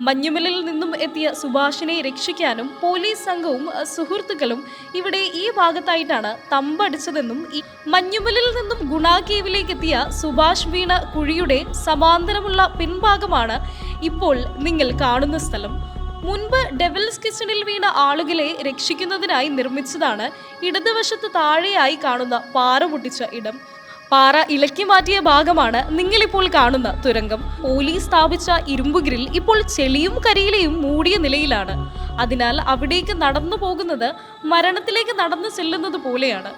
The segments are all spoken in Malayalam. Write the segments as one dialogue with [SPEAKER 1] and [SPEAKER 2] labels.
[SPEAKER 1] മഞ്ഞുമലിൽ നിന്നും എത്തിയ സുഭാഷിനെ രക്ഷിക്കാനും പോലീസ് സംഘവും സുഹൃത്തുക്കളും ഇവിടെ ഈ ഭാഗത്തായിട്ടാണ് തമ്പടിച്ചതെന്നും മഞ്ഞുമലിൽ നിന്നും ഗുണ കേവിലേക്ക് എത്തിയ സുഭാഷ് വീണ കുഴിയുടെ സമാന്തരമുള്ള പിൻഭാഗമാണ് ഇപ്പോൾ നിങ്ങൾ കാണുന്ന സ്ഥലം. മുൻപ് ഡെവിൾസ് കിച്ചണിൽ വീണ ആളുകളെ രക്ഷിക്കുന്നതിനായി നിർമ്മിച്ചതാണ് ഇടതുവശത്ത് താഴെയായി കാണുന്ന പാറ പൊട്ടിച്ച ഇടം. പാറ ഇളക്കി മാറ്റിയ ഭാഗമാണ് നിങ്ങളിപ്പോൾ കാണുന്ന തുരങ്കം. പോലീസ് സ്ഥാപിച്ച ഇരുമ്പ് ഗ്രിൽ ഇപ്പോൾ ചെളിയും കരിയിലയും മൂടിയ നിലയിലാണ്. അതിനാൽ അവിടേക്ക് നടന്നു പോകുന്നത് മരണത്തിലേക്ക് നടന്നു ചെല്ലുന്നത് പോലെയാണ്.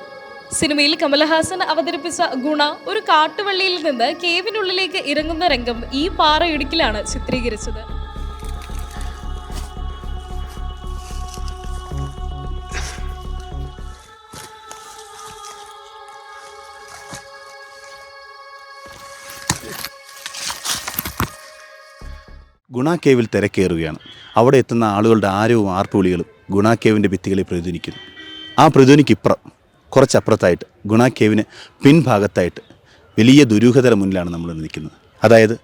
[SPEAKER 1] സിനിമയിൽ കമലഹാസൻ അവതരിപ്പിച്ച ഗുണ ഒരു കാട്ടുവള്ളിയിൽ നിന്ന് കേവിനുള്ളിലേക്ക് ഇറങ്ങുന്ന രംഗം ഈ പാറ ഇടുക്കിലാണ് ചിത്രീകരിച്ചത്.
[SPEAKER 2] ഗുണ കേവിൽ തിരക്കേറുകയാണ്. അവിടെ എത്തുന്ന ആളുകളുടെ ആരവും ആർപ്പുവിളികളും ഗുണ കേവിൻ്റെ ഭിത്തികളെ പ്രതിധ്വനിക്കുന്നു. ആ പ്രതിധ്വനിക്കിപ്പുറം കുറച്ചപ്പുറത്തായിട്ട് ഗുണ കേവിന് പിൻഭാഗത്തായിട്ട് വലിയ ദുരൂഹതര മുന്നിലാണ് നമ്മൾ നിൽക്കുന്നത്. അതായത്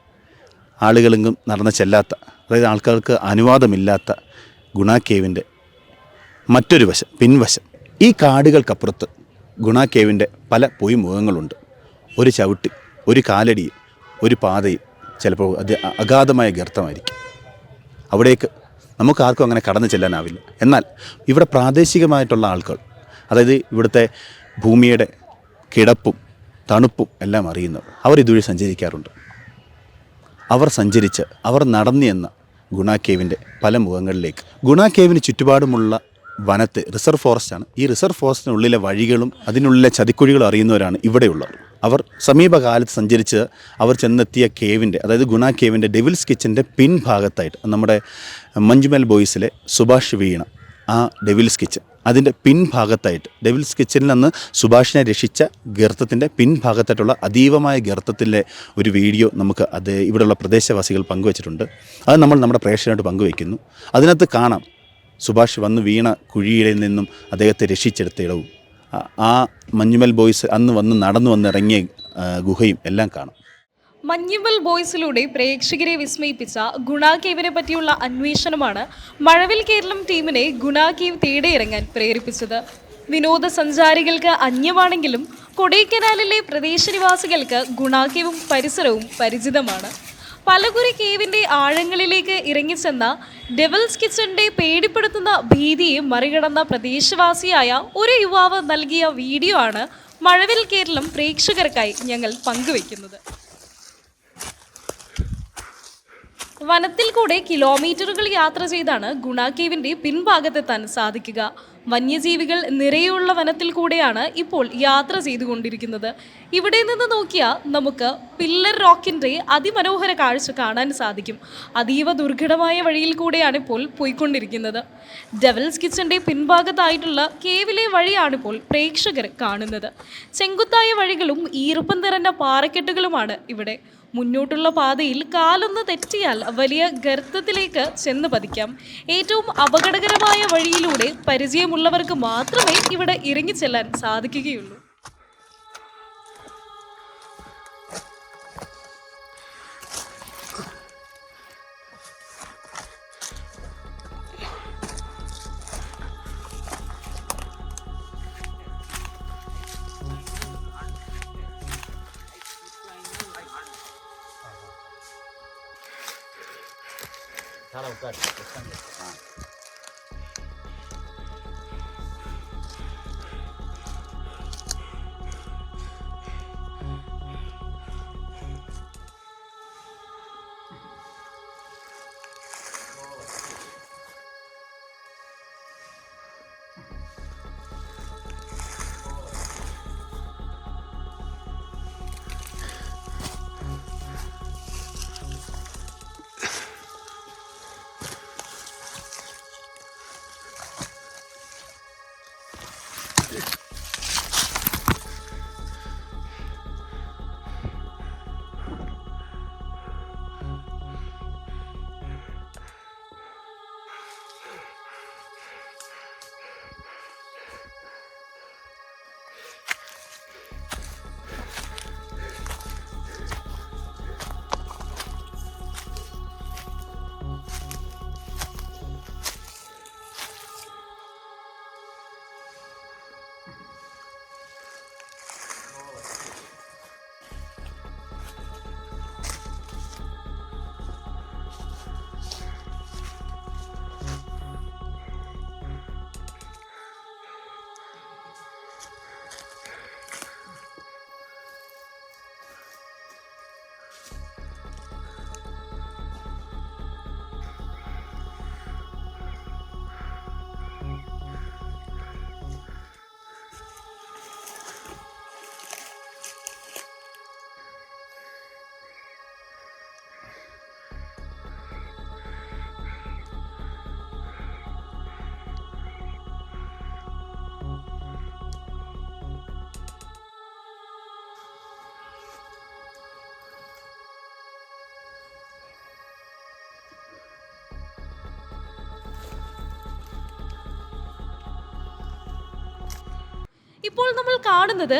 [SPEAKER 2] ആളുകളെങ്കും നടന്ന് ചെല്ലാത്ത, അതായത് ആൾക്കാർക്ക് അനുവാദമില്ലാത്ത ഗുണ കേവിൻ്റെ മറ്റൊരു വശം, പിൻവശം. ഈ കാടുകൾക്കപ്പുറത്ത് ഗുണ കേവിൻ്റെ പല പൊയ്മുഖങ്ങളുണ്ട്. ഒരു ചവിട്ടി, ഒരു കാലടി, ഒരു പാതയും ചിലപ്പോൾ അത് അഗാധമായ ഗർത്തമായിരിക്കും. അവിടേക്ക് നമുക്ക് ആർക്കും അങ്ങനെ കടന്നു ചെല്ലാനാവില്ല. എന്നാൽ ഇവിടെ പ്രാദേശികമായിട്ടുള്ള ആൾക്കാർ, അതായത് ഇവിടുത്തെ ഭൂമിയുടെ കിടപ്പും തണുപ്പും എല്ലാം അറിയുന്നവർ, അവർ ഇതുവഴി സഞ്ചരിക്കാറുണ്ട്. അവർ സഞ്ചരിച്ച് അവർ നടന്നു എന്ന ഗുണ കേവിൻ്റെ പല മുഖങ്ങളിലേക്ക്. ഗുണ കേവിന് ചുറ്റുപാടുമുള്ള വനത്തെ റിസർവ് ഫോറസ്റ്റാണ്. ഈ റിസർവ് ഫോറസ്റ്റിനുള്ളിലെ വഴികളും അതിനുള്ളിലെ ചതിക്കുഴികളും അറിയുന്നവരാണ് ഇവിടെയുള്ളവർ. അവർ സമീപകാലത്ത് സഞ്ചരിച്ച് അവർ ചെന്നെത്തിയ കേവിൻ്റെ, അതായത് ഗുണ കേവിൻ്റെ ഡെവിൾസ് കിച്ചൻ്റെ പിൻഭാഗത്തായിട്ട്, നമ്മുടെ മഞ്ജുമൽ ബോയ്സിലെ സുഭാഷ് വീണ ആ ഡെവിൾസ് കിച്ചൻ, അതിൻ്റെ പിൻഭാഗത്തായിട്ട് ഡെവിൾസ് കിച്ചനിൽ നിന്ന് സുഭാഷിനെ രക്ഷിച്ച ഗർത്തത്തിൻ്റെ പിൻഭാഗത്തായിട്ടുള്ള അതീവമായ ഗർത്തത്തിലെ ഒരു വീഡിയോ നമുക്ക് ഇവിടെയുള്ള പ്രദേശവാസികൾ പങ്കുവച്ചിട്ടുണ്ട്. അത് നമ്മൾ നമ്മുടെ പ്രേക്ഷകരായിട്ട് പങ്കുവയ്ക്കുന്നു. അതിനകത്ത് കാണാം സുഭാഷ് വന്ന് വീണ കുഴിയിൽ നിന്നും അദ്ദേഹത്തെ രക്ഷിച്ചെടുത്ത ഇടവും ആ മഞ്ഞുമൽ ബോയ്സ് അന്ന് നടന്നു വന്നിറങ്ങിയ ഗുഹയും എല്ലാം കാണാം.
[SPEAKER 1] മഞ്ഞുമൽ ബോയ്സിലൂടെ പ്രേക്ഷകരെ വിസ്മയിപ്പിച്ച ഗുണ കേവിനെ പറ്റിയുള്ള അന്വേഷണമാണ് മഴവിൽ കേരളം ടീമിനെ ഗുണ കേവ് തേടിയിറങ്ങാൻ പ്രേരിപ്പിച്ചത്. വിനോദസഞ്ചാരികൾക്ക് അന്യമാണെങ്കിലും കൊടൈക്കനാലിലെ പ്രദേശനിവാസികൾക്ക് ഗുണ കേവും പരിസരവും പരിചിതമാണ്. പലകുറി കേവിൻ്റെ ആഴങ്ങളിലേക്ക് ഇറങ്ങിച്ചെന്ന ഡെവിൾസ് കിച്ചൻ്റെ പേടിപ്പെടുത്തുന്ന ഭീതിയെ മറികടന്ന പ്രദേശവാസിയായ ഒരു യുവാവ് നൽകിയ വീഡിയോ ആണ് മഴവിൽ കേരളം പ്രേക്ഷകർക്കായി ഞങ്ങൾ പങ്കുവയ്ക്കുന്നത്. വനത്തിൽ കൂടെ കിലോമീറ്ററുകൾ യാത്ര ചെയ്താണ് ഗുണ കേവിൻ്റെ പിൻഭാഗത്തെത്താൻ സാധിക്കുക. വന്യജീവികൾ നിറയുള്ള വനത്തിൽ കൂടെയാണ് ഇപ്പോൾ യാത്ര ചെയ്തുകൊണ്ടിരിക്കുന്നത്. ഇവിടെ നിന്ന് നോക്കിയാൽ നമുക്ക് പില്ലർ റോക്കിൻ്റെ അതിമനോഹര കാഴ്ച കാണാൻ സാധിക്കും. അതീവ ദുർഘടമായ വഴിയിൽ കൂടെയാണ് ഇപ്പോൾ പോയിക്കൊണ്ടിരിക്കുന്നത്. ഡെവിൾസ് കിച്ചൻ്റെ പിൻഭാഗത്തായിട്ടുള്ള കേവിലെ വഴിയാണിപ്പോൾ പ്രേക്ഷകർ കാണുന്നത്. ചെങ്കുത്തായ വഴികളും ഈർപ്പം നിറഞ്ഞ പാറക്കെട്ടുകളുമാണ് ഇവിടെ. മുന്നോട്ടുള്ള പാതയിൽ കാലൊന്ന് തെറ്റിയാൽ വലിയ ഗർത്തത്തിലേക്ക് ചെന്ന് പതിക്കാം. ഏറ്റവും അപകടകരമായ വഴിയിലൂടെ പരിചയമുള്ളവർക്ക് മാത്രമേ ഇവിടെ ഇറങ്ങിച്ചെല്ലാൻ സാധിക്കുകയുള്ളൂ. ഇപ്പോൾ നമ്മൾ കാണുന്നത്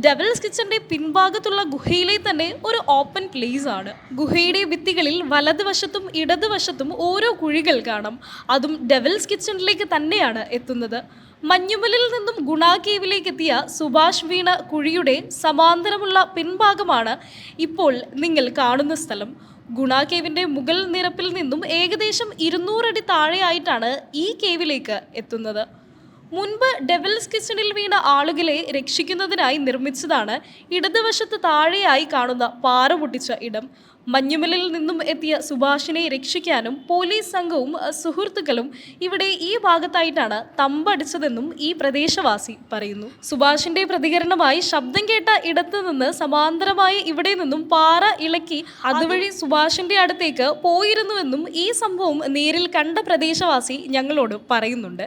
[SPEAKER 1] ഡെവിൾസ് കിച്ചന്റെ പിൻഭാഗത്തുള്ള ഗുഹയിലെ തന്നെ ഒരു ഓപ്പൺ പ്ലേസ് ആണ്. ഗുഹയുടെ ഭിത്തികളിൽ വലതുവശത്തും ഇടതുവശത്തും ഓരോ കുഴികൾ കാണാം. അതും ഡെവിൾസ് കിച്ചണിലേക്ക് തന്നെയാണ് എത്തുന്നത്. മഞ്ഞുമലിൽ നിന്നും ഗുണ കേവിലേക്ക് എത്തിയ സുഭാഷ് വീണ കുഴിയുടെ സമാന്തരമുള്ള പിൻഭാഗമാണ് ഇപ്പോൾ നിങ്ങൾ കാണുന്ന സ്ഥലം. ഗുണ കേവിന്റെ മുകൾ നിരപ്പിൽ നിന്നും ഏകദേശം 200 അടി താഴെയായിട്ടാണ് ഈ കേവിലേക്ക് എത്തുന്നത്. മുൻപ് ഡെവിൾസ് കിച്ചണിൽ വീണ ആളുകളെ രക്ഷിക്കുന്നതിനായി നിർമ്മിച്ചതാണ് ഇടതുവശത്ത് താഴെയായി കാണുന്ന പാറ പൊട്ടിച്ച ഇടം. മഞ്ഞുമലിൽ നിന്നും എത്തിയ സുഭാഷിനെ രക്ഷിക്കാനും പോലീസ് സംഘവും സുഹൃത്തുക്കളും ഇവിടെ ഈ ഭാഗത്തായിട്ടാണ് തമ്പടിച്ചതെന്നും ഈ പ്രദേശവാസി പറയുന്നു. സുഭാഷിന്റെ പ്രതികരണമായി ശബ്ദം കേട്ട ഇടത്ത് നിന്ന് സമാന്തരമായി ഇവിടെ നിന്നും പാറ ഇളക്കി അതുവഴി സുഭാഷിന്റെ അടുത്തേക്ക് പോയിരുന്നുവെന്നും ഈ സംഭവം നേരിൽ കണ്ട പ്രദേശവാസി ഞങ്ങളോട് പറയുന്നുണ്ട്.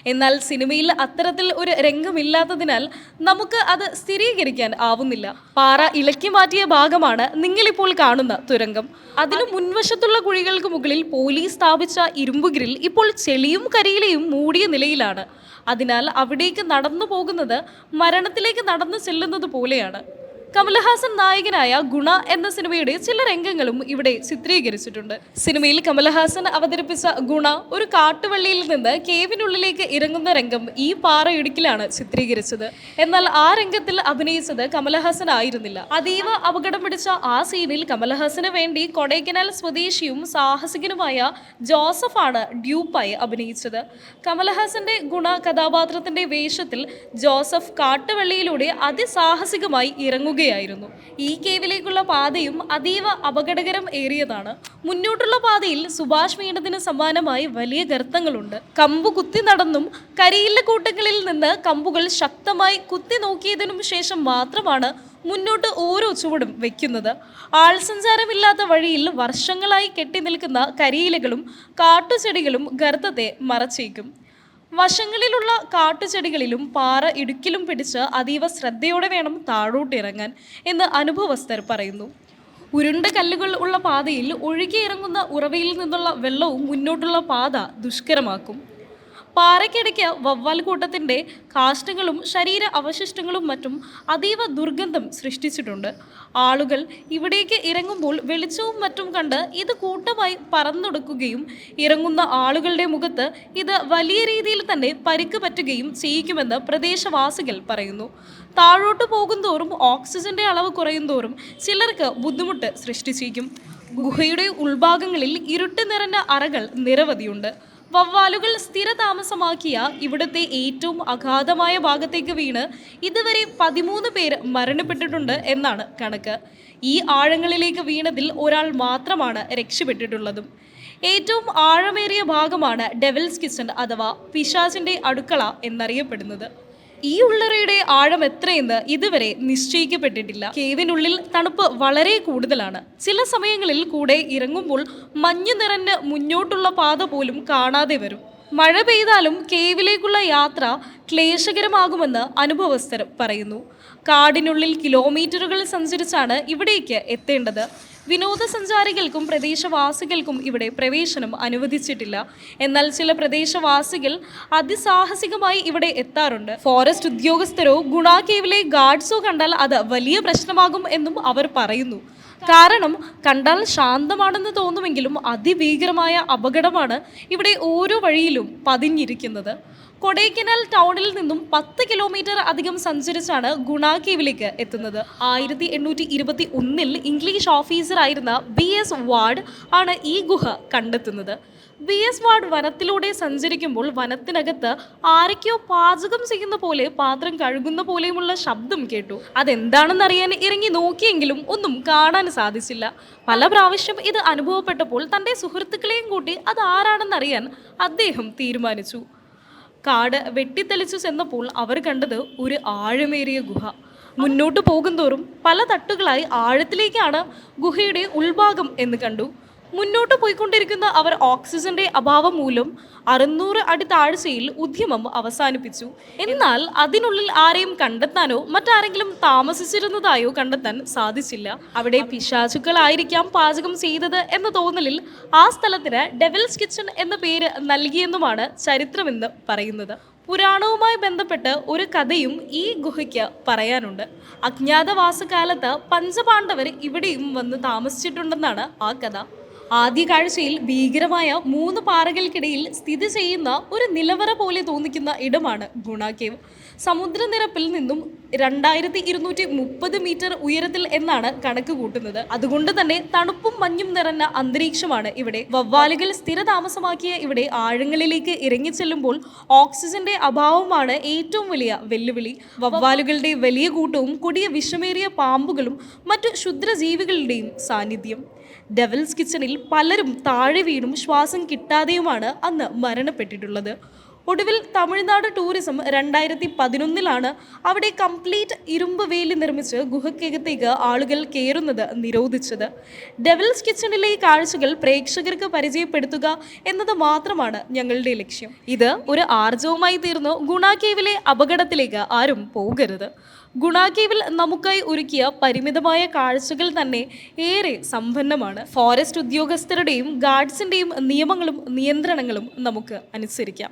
[SPEAKER 1] എന്നാൽ സിനിമയിൽ അത്തരത്തിൽ ഒരു രംഗമില്ലാത്തതിനാൽ നമുക്ക് അത് സ്ഥിരീകരിക്കാൻ ആവുന്നില്ല. പാറ ഇളക്കി മാറ്റിയ ഭാഗമാണ് നിങ്ങളിപ്പോൾ കാണുന്ന തുരങ്കം. അതിനു മുൻവശത്തുള്ള കുഴികൾക്ക് മുകളിൽ പോലീസ് സ്ഥാപിച്ച ഇരുമ്പ് ഗ്രിൽ ഇപ്പോൾ ചെളിയും കരിയിലയും മൂടിയ നിലയിലാണ്. അതിനാൽ അവിടേക്ക് നടന്നു പോകുന്നത് മരണത്തിലേക്ക് നടന്നു ചെല്ലുന്നത് പോലെയാണ്. കമലഹാസൻ നായകനായ ഗുണ എന്ന സിനിമയുടെ ചില രംഗങ്ങളും ഇവിടെ ചിത്രീകരിച്ചിട്ടുണ്ട്. സിനിമയിൽ കമലഹാസൻ അവതരിപ്പിച്ച ഗുണ ഒരു കാട്ടുവള്ളിയിൽ നിന്ന് കേവിനുള്ളിലേക്ക് ഇറങ്ങുന്ന രംഗം ഈ പാറ ഇടുക്കിലാണ് ചിത്രീകരിച്ചത്. എന്നാൽ ആ രംഗത്തിൽ അഭിനയിച്ചത് കമലഹാസൻ ആയിരുന്നില്ല. അതീവ അപകടം പിടിച്ച ആ സീനിൽ കമലഹാസന് വേണ്ടി കൊടൈക്കനാൽ സ്വദേശിയും സാഹസികനുമായ ജോസഫാണ് ഡ്യൂപ്പായി അഭിനയിച്ചത്. കമലഹാസന്റെ ഗുണ കഥാപാത്രത്തിന്റെ വേഷത്തിൽ ജോസഫ് കാട്ടുവള്ളിയിലൂടെ അതിസാഹസികമായി ഇറങ്ങുക ായിരുന്നു. ഈ കേവിലേക്കുള്ള പാതയും അതീവ അപകടകരം ഏറിയതാണ്. മുന്നോട്ടുള്ള പാതയിൽ സുഭാഷ് വീണതിന് സമാനമായി വലിയ ഗർത്തങ്ങളുണ്ട്. കമ്പു കുത്തി നടന്നും കരിയില്ല കൂട്ടങ്ങളിൽ നിന്ന് കമ്പുകൾ ശക്തമായി കുത്തി നോക്കിയതിനും ശേഷം മാത്രമാണ് മുന്നോട്ട് ഓരോ ചുവടും വെക്കുന്നത്. ആൾസഞ്ചാരമില്ലാത്ത വഴിയിൽ വർഷങ്ങളായി കെട്ടി നിൽക്കുന്ന കരിയിലകളും കാട്ടുചെടികളും ഗർത്തത്തെ മറച്ചേക്കും. വശങ്ങളിലുള്ള കാട്ടുചെടികളിലും പാറ ഇടുക്കിലും പിടിച്ച് അതീവ ശ്രദ്ധയോടെ വേണം താഴോട്ടിറങ്ങാൻ എന്ന് അനുഭവസ്ഥർ പറയുന്നു. ഉരുണ്ട കല്ലുകൾ ഉള്ള പാതയിൽ ഒഴുകിയിറങ്ങുന്ന ഉറവയിൽ നിന്നുള്ള വെള്ളവും മുന്നോട്ടുള്ള പാത ദുഷ്കരമാക്കും. പാറയ്ക്കിടയ്ക്ക് വവ്വാൽ കൂട്ടത്തിൻ്റെ കാഷ്ടങ്ങളും ശരീര അവശിഷ്ടങ്ങളും മറ്റും അതീവ ദുർഗന്ധം സൃഷ്ടിച്ചിട്ടുണ്ട്. ആളുകൾ ഇവിടേക്ക് ഇറങ്ങുമ്പോൾ വെളിച്ചവും മറ്റും കണ്ട് ഇത് കൂട്ടമായി പറന്നൊടുക്കുകയും ഇറങ്ങുന്ന ആളുകളുടെ മുഖത്ത് ഇത് വലിയ രീതിയിൽ തന്നെ പരിക്ക് പറ്റുകയും ചെയ്യിക്കുമെന്ന് പ്രദേശവാസികൾ പറയുന്നു. താഴോട്ട് പോകുന്തോറും ഓക്സിജന്റെ അളവ് കുറയുന്തോറും ചിലർക്ക് ബുദ്ധിമുട്ട് സൃഷ്ടിച്ചേക്കും. ഗുഹയുടെ ഉൾഭാഗങ്ങളിൽ ഇരുട്ട് നിറഞ്ഞ അറകൾ നിരവധിയുണ്ട്. വവ്വാലുകൾ സ്ഥിരതാമസമാക്കിയ ഇവിടുത്തെ ഏറ്റവും അഗാധമായ ഭാഗത്തേക്ക് വീണ് ഇതുവരെ 13 പേർ മരണപ്പെട്ടിട്ടുണ്ട് എന്നാണ് കണക്ക്. ഈ ആഴങ്ങളിലേക്ക് വീണതിൽ ഒരാൾ മാത്രമാണ് രക്ഷപ്പെട്ടിട്ടുള്ളതും. ഏറ്റവും ആഴമേറിയ ഭാഗമാണ് ഡെവിൾസ് കിച്ചൺ അഥവാ പിശാചിന്റെ അടുക്കള എന്നറിയപ്പെടുന്നത്. ഈ ഉള്ളറയുടെ ആഴം എത്രയെന്ന് ഇതുവരെ നിശ്ചയിക്കപ്പെട്ടിട്ടില്ല. കേവിനുള്ളിൽ തണുപ്പ് വളരെ കൂടുതലാണ്. ചില സമയങ്ങളിൽ കൂടെ ഇറങ്ങുമ്പോൾ മഞ്ഞു നിറഞ്ഞ് മുന്നോട്ടുള്ള പാത പോലും കാണാതെ വരും. മഴ പെയ്താലും കേവിലേക്കുള്ള യാത്ര ക്ലേശകരമാകുമെന്ന് അനുഭവസ്ഥർ പറയുന്നു. കാടിനുള്ളിൽ കിലോമീറ്ററുകൾ സഞ്ചരിച്ചാണ് ഇവിടേക്ക് എത്തേണ്ടത്. വിനോദസഞ്ചാരികൾക്കും പ്രദേശവാസികൾക്കും ഇവിടെ പ്രവേശനം അനുവദിച്ചിട്ടില്ല. എന്നാൽ ചില പ്രദേശവാസികൾ അതിസാഹസികമായി ഇവിടെ എത്താറുണ്ട്. ഫോറസ്റ്റ് ഉദ്യോഗസ്ഥരോ ഗുണ കേവിലെ ഗാർഡ്സോ കണ്ടാൽ അത് വലിയ പ്രശ്നമാകും എന്നും അവർ പറയുന്നു. കാരണം കണ്ടാൽ ശാന്തമാണെന്ന് തോന്നുമെങ്കിലും അതിഭീകരമായ അപകടമാണ് ഇവിടെ ഓരോ വഴിയിലും പതിഞ്ഞിരിക്കുന്നത്. കൊടൈക്കനാൽ ടൗണിൽ നിന്നും 10 കിലോമീറ്റർ അധികം സഞ്ചരിച്ചാണ് ഗുണ കേവിലേക്ക് എത്തുന്നത്. 1821 ഇംഗ്ലീഷ് ഓഫീസറായിരുന്ന BS വാർഡ് ആണ് ഈ ഗുഹ കണ്ടെത്തുന്നത്. BS വാർഡ് വനത്തിലൂടെ സഞ്ചരിക്കുമ്പോൾ വനത്തിനകത്ത് ആരൊക്കെയോ പാചകം ചെയ്യുന്ന പോലെ പാത്രം കഴുകുന്ന പോലെയുമുള്ള ശബ്ദം കേട്ടു. അതെന്താണെന്നറിയാൻ ഇറങ്ങി നോക്കിയെങ്കിലും ഒന്നും കാണാൻ സാധിച്ചില്ല. പല പ്രാവശ്യം ഇത് അനുഭവപ്പെട്ടപ്പോൾ തൻ്റെ സുഹൃത്തുക്കളെയും കൂട്ടി അത് ആരാണെന്നറിയാൻ അദ്ദേഹം തീരുമാനിച്ചു. കാട് വെട്ടിത്തെളിച്ചു ചെന്നപ്പോൾ അവർ കണ്ടത് ഒരു ആഴമേറിയ ഗുഹ. മുന്നോട്ട് പോകുന്തോറും പല തട്ടുകളായി ആഴത്തിലേക്കാണ് ഗുഹയുടെ ഉൾഭാഗം എന്ന് കണ്ടു. മുന്നോട്ട് പോയിക്കൊണ്ടിരിക്കുന്ന അവർ ഓക്സിജന്റെ അഭാവം മൂലം 600 അടി താഴ്ചയിൽ ഉദ്യമം അവസാനിപ്പിച്ചു. എന്നാൽ അതിനുള്ളിൽ ആരെയും കണ്ടെത്താനോ മറ്റാരെങ്കിലും താമസിച്ചിരുന്നതായോ കണ്ടെത്താൻ സാധിച്ചില്ല. അവിടെ പിശാചുക്കളായിരിക്കാം പാചകം ചെയ്തത് എന്ന തോന്നലിൽ ആ സ്ഥലത്തിന് ഡെവിൾസ് കിച്ചൺ എന്ന പേര് നൽകിയെന്നുമാണ് ചരിത്രമെന്ന് പറയുന്നത്. പുരാണവുമായി ബന്ധപ്പെട്ട് ഒരു കഥയും ഈ ഗുഹയ്ക്ക് പറയാനുണ്ട്. അജ്ഞാതവാസകാലത്ത് പഞ്ചപാണ്ഡവർ ഇവിടെയും വന്ന് താമസിച്ചിട്ടുണ്ടെന്നാണ് ആ കഥ. ആദ്യ കാഴ്ചയിൽ ഭീകരമായ 3 പാറകൾക്കിടയിൽ സ്ഥിതി ചെയ്യുന്ന ഒരു നിലവറ പോലെ തോന്നിക്കുന്ന ഇടമാണ് ഗുണ കേവ്. സമുദ്രനിരപ്പിൽ നിന്നും 2230 മീറ്റർ ഉയരത്തിൽ എന്നാണ് കണക്ക് കൂട്ടുന്നത്. അതുകൊണ്ട് തന്നെ തണുപ്പും മഞ്ഞും നിറഞ്ഞ അന്തരീക്ഷമാണ് ഇവിടെ. വവ്വാലുകൾ സ്ഥിരതാമസമാക്കിയ ഇവിടെ ആഴങ്ങളിലേക്ക് ഇറങ്ങിച്ചെല്ലുമ്പോൾ ഓക്സിജന്റെ അഭാവമാണ് ഏറ്റവും വലിയ വെല്ലുവിളി. വവ്വാലുകളുടെ വലിയ കൂട്ടവും കൊടിയ വിഷമേറിയ പാമ്പുകളും മറ്റു ക്ഷുദ്രജീവികളുടെയും സാന്നിധ്യം. ഡെവിൾസ് കിച്ചണിൽ പലരും താഴെ വീണും ശ്വാസം കിട്ടാതെയുമാണ് അന്ന് മരണപ്പെട്ടിട്ടുള്ളത്. ഒടുവിൽ തമിഴ്നാട് ടൂറിസം 2011 അവിടെ കംപ്ലീറ്റ് ഇരുമ്പ് വേലി നിർമ്മിച്ച് ഗുഹയ്ക്കകത്തേക്ക് ആളുകൾ കയറുന്നത് നിരോധിച്ചത്. ഡെവിൾസ് കിച്ചണിലെ കാഴ്ചകൾ പ്രേക്ഷകർക്ക് പരിചയപ്പെടുത്തുക എന്നത് മാത്രമാണ് ഞങ്ങളുടെ ലക്ഷ്യം. ഇത് ഒരു ആർജവുമായി തീർന്നു ഗുണ കേവിലെ അപകടത്തിലേക്ക് ആരും പോകരുത്. ഗുണ കേവിൽ നമുക്കായി ഒരുക്കിയ പരിമിതമായ കാഴ്ചകൾ തന്നെ ഏറെ സമ്പന്നമാണ്. ഫോറസ്റ്റ് ഉദ്യോഗസ്ഥരുടെയും ഗാർഡ്സിന്റെയും നിയമങ്ങളും നിയന്ത്രണങ്ങളും നമുക്ക് അനുസരിക്കാം.